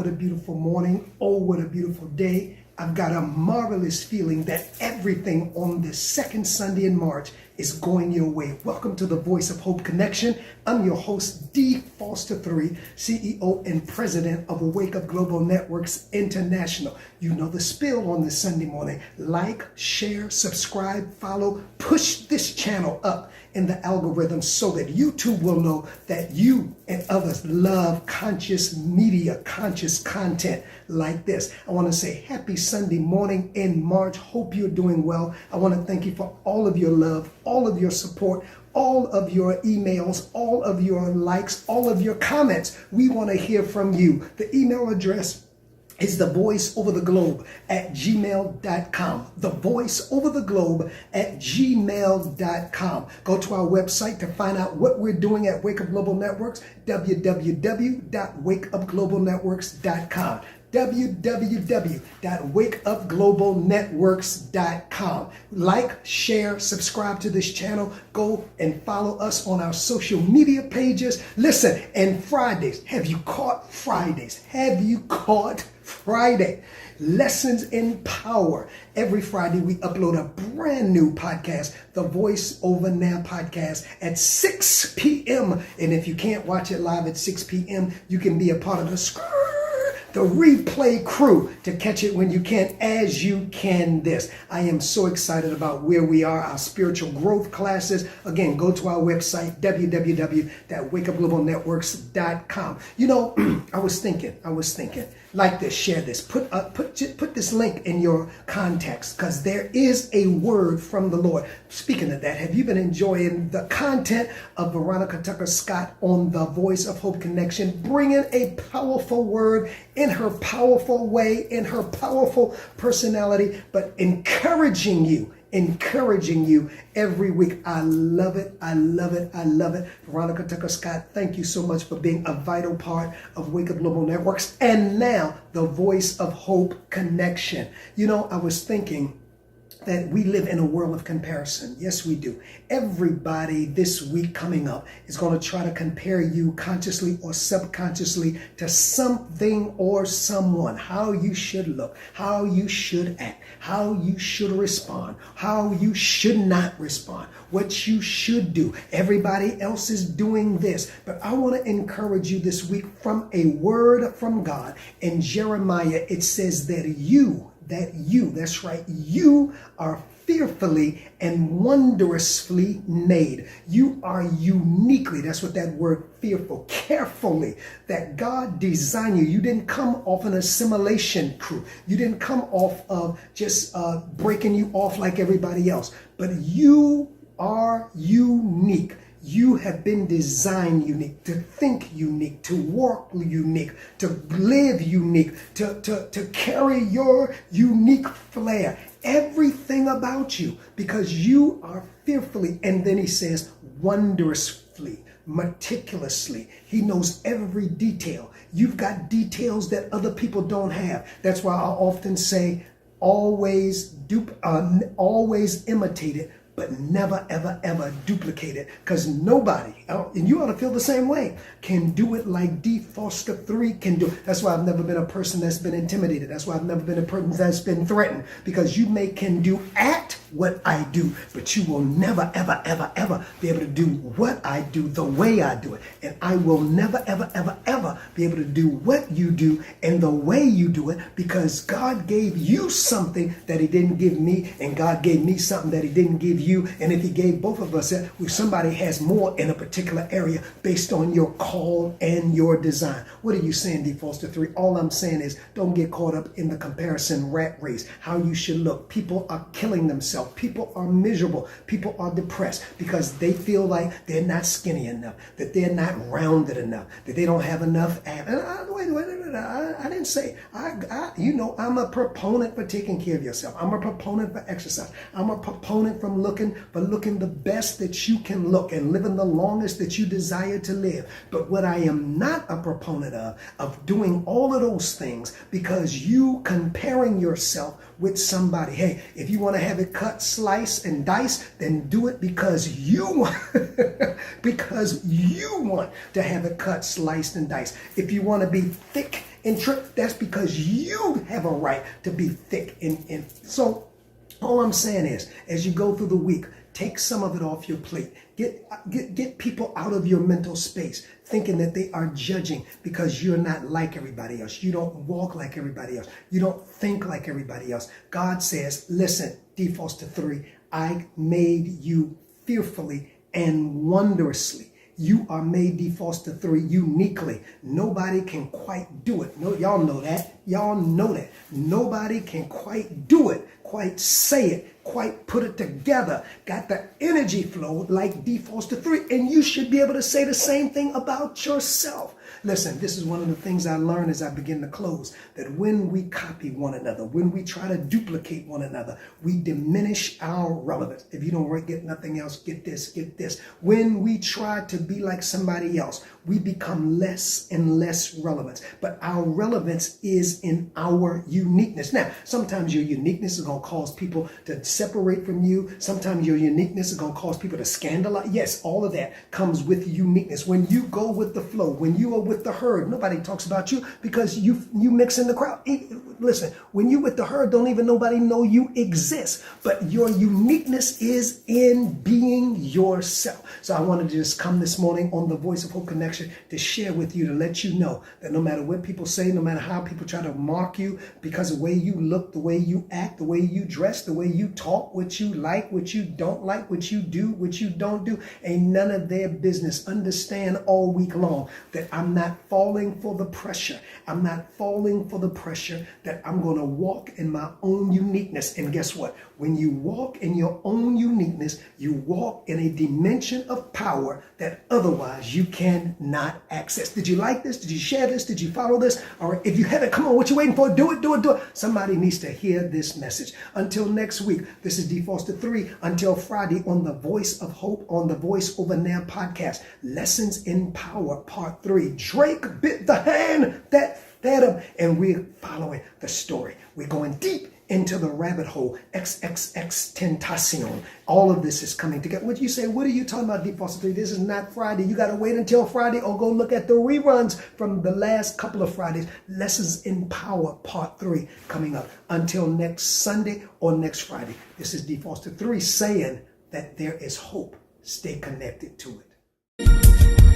what a beautiful morning. Oh, what a beautiful day. I've got a marvelous feeling that everything on this second Sunday in March is going your way. Welcome to the Voice of Hope Connection. I'm your host, D. Foster III, CEO and President of Wake Up Global Networks International. You know the spill on this Sunday morning. Like, share, subscribe, follow, push this channel up in the algorithm so that YouTube will know that you and others love conscious media, conscious content like this. I want to say happy Sunday morning in March. Hope you're doing well. I want to thank you for all of your love, all of your support, all of your emails, all of your likes, all of your comments. We want to hear from you. The email address is thevoiceovertheglobe@gmail.com. Thevoiceovertheglobe@gmail.com. Go to our website to find out what we're doing at Wake Up Global Networks, www.wakeupglobalnetworks.com. www.wakeupglobalnetworks.com. Like, share, subscribe to this channel. Go and follow us on our social media pages. Listen, and Fridays, have you caught Fridays? Have you caught Friday? Lessons in Power. Every Friday we upload a brand new podcast, the Voice Over Now podcast at 6 p.m. And if you can't watch it live at 6 p.m., you can be a part of the replay crew to catch it when you can, as you can this. I am so excited about where we are, our spiritual growth classes. Again, go to our website, www.wakeupglobalnetworks.com. You know, I was thinking, like this, share this, put this link in your contacts, because there is a word from the Lord. Speaking of that, have you been enjoying the content of Veronica Tucker Scott on the Voice of Hope Connection, bringing a powerful word in her powerful way, in her powerful personality, but encouraging you every week. I love it. Veronica Tucker Scott, thank you so much for being a vital part of Wake Up Global Networks and now the Voice of Hope Connection. You know, I was thinking that we live in a world of comparison. Yes, we do. Everybody this week coming up is going to try to compare you consciously or subconsciously to something or someone. How you should look, how you should act, how you should respond, how you should not respond, what you should do. Everybody else is doing this. But I want to encourage you this week from a word from God. In Jeremiah, it says that that's right, you are fearfully and wondrously made. You are uniquely, that's what that word fearful, carefully, that God designed you. You didn't come off an assimilation crew. You didn't come off of just breaking you off like everybody else. But you are unique. You have been designed unique, to think unique, to walk unique, to live unique, to carry your unique flair. Everything about you, because you are fearfully, and then he says wondrously, meticulously. He knows every detail. You've got details that other people don't have. That's why I often say always imitate it, but never, ever, ever duplicate it, because nobody, and you ought to feel the same way, can do it like D. Foster III can do it. That's why I've never been a person that's been intimidated. That's why I've never been a person that's been threatened, because you can do at what I do, but you will never, ever, ever, ever be able to do what I do the way I do it. And I will never, ever, ever, ever be able to do what you do and the way you do it, because God gave you something that he didn't give me, and God gave me something that he didn't give you. And if he gave both of us that, somebody has more in a particular area based on your call and your design. What are you saying, D. Foster III? All I'm saying is don't get caught up in the comparison rat race, how you should look. People are killing themselves. People are miserable. People are depressed because they feel like they're not skinny enough, that they're not rounded enough, that they don't have enough abs. I didn't say, I'm a proponent for taking care of yourself. I'm a proponent for exercise. I'm a proponent for looking the best that you can look and living the longest that you desire to live. But what I am not a proponent of doing all of those things because you comparing yourself with somebody. Hey, if you want to have it cut, slice, and dice, then do it because you because you want to have it cut, sliced, and diced. If you want to be thick and tripped, that's because you have a right to be thick and so all I'm saying is, as you go through the week, take some of it off your plate. Get people out of your mental space thinking that they are judging because you're not like everybody else. You don't walk like everybody else. You don't think like everybody else. God says, listen, D. Foster 3, I made you fearfully and wondrously. You are made, D. Foster 3, uniquely. Nobody can quite do it. No, y'all know that. Y'all know that. Nobody can quite do it, quite say it, quite put it together. Got the energy flow like D. Foster 3. And you should be able to say the same thing about yourself. Listen, this is one of the things I learned as I begin to close, that when we copy one another, when we try to duplicate one another, we diminish our relevance. If you don't get nothing else, get this, get this. When we try to be like somebody else, we become less and less relevant. But our relevance is in our uniqueness. Now, sometimes your uniqueness is going to cause people to separate from you. Sometimes your uniqueness is going to cause people to scandalize. Yes, all of that comes with uniqueness. When you go with the flow, when you are with the herd, nobody talks about you because you mix in the crowd. Listen, when you with the herd, don't even nobody know you exist. But your uniqueness is in being yourself. So I wanted to just come this morning on the Voice of Hope Connection to share with you, to let you know that no matter what people say, no matter how people try to mark you because of the way you look, the way you act, the way you dress, the way you talk, what you like, what you don't like, what you do, what you don't do, ain't none of their business. Understand all week long that I'm not falling for the pressure. I'm not falling for the pressure, that I'm going to walk in my own uniqueness. And guess what? When you walk in your own uniqueness, you walk in a dimension of power that otherwise you cannot access. Did you like this? Did you share this? Did you follow this? Or if you haven't, come on, what you waiting for? Do it, do it, do it. Somebody needs to hear this message. Until next week, this is D. Foster 3. Until Friday on the Voice of Hope on the Voice Over Now podcast. Lessons in Power, Part 3. Drake bit the hand that fed him. And we're following the story. We're going deep into the rabbit hole, XXX Tentacion. All of this is coming together. What you say, what are you talking about, D. Foster 3? This is not Friday. You got to wait until Friday or go look at the reruns from the last couple of Fridays. Lessons in Power, Part 3 coming up. Until next Sunday or next Friday. This is D. Foster 3 saying that there is hope. Stay connected to it.